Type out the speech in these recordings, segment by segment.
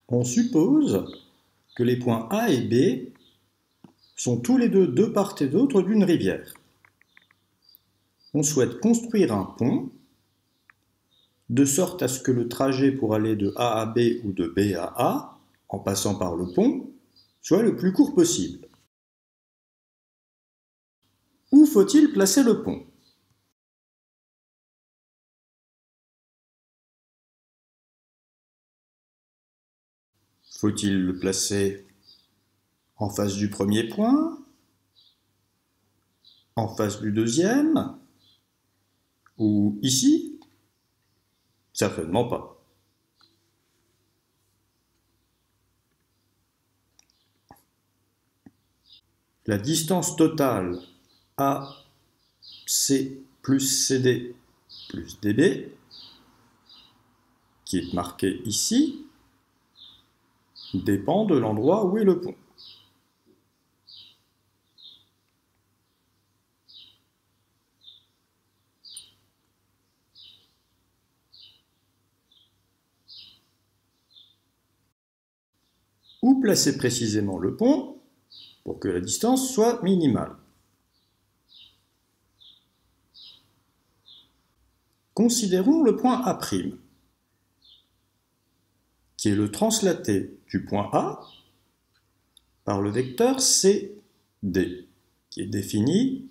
On suppose que les points A et B sont tous les deux de part et d'autre d'une rivière. On souhaite construire un pont de sorte à ce que le trajet pour aller de A à B ou de B à A, en passant par le pont, soit le plus court possible. Où faut-il placer le pont? Faut-il le placer en face du premier point? En face du deuxième? Ou ici? Certainement pas. La distance totale AC plus CD plus DB, qui est marquée ici, dépend de l'endroit où est le pont. Où placer précisément le pont pour que la distance soit minimale? Considérons le point A', qui est le translaté du point A par le vecteur CD, qui est défini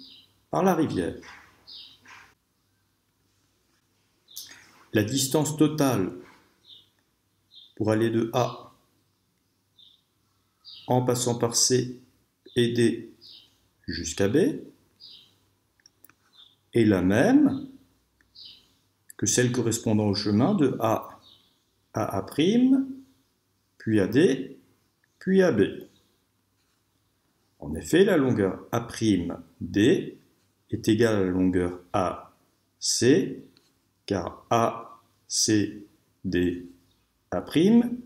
par la rivière. La distance totale pour aller de A en passant par C et D jusqu'à B est la même que celle correspondant au chemin de A à A', puis à D, puis à B. En effet, la longueur A'D est égale à la longueur AC, car ACD A'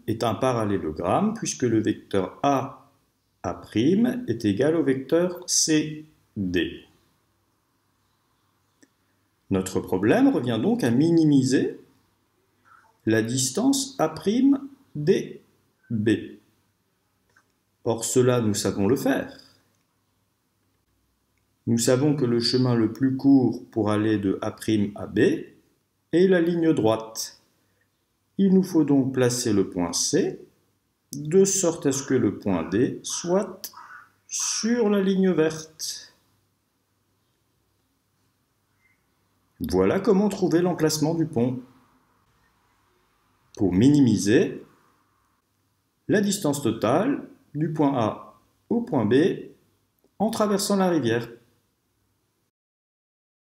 est un parallélogramme puisque le vecteur AA' est égal au vecteur CD. Notre problème revient donc à minimiser la distance A'DB. Or cela, nous savons le faire. Nous savons que le chemin le plus court pour aller de A' à B est la ligne droite. Il nous faut donc placer le point C de sorte à ce que le point D soit sur la ligne verte. Voilà comment trouver l'emplacement du pont. Pour minimiser la distance totale du point A au point B en traversant la rivière.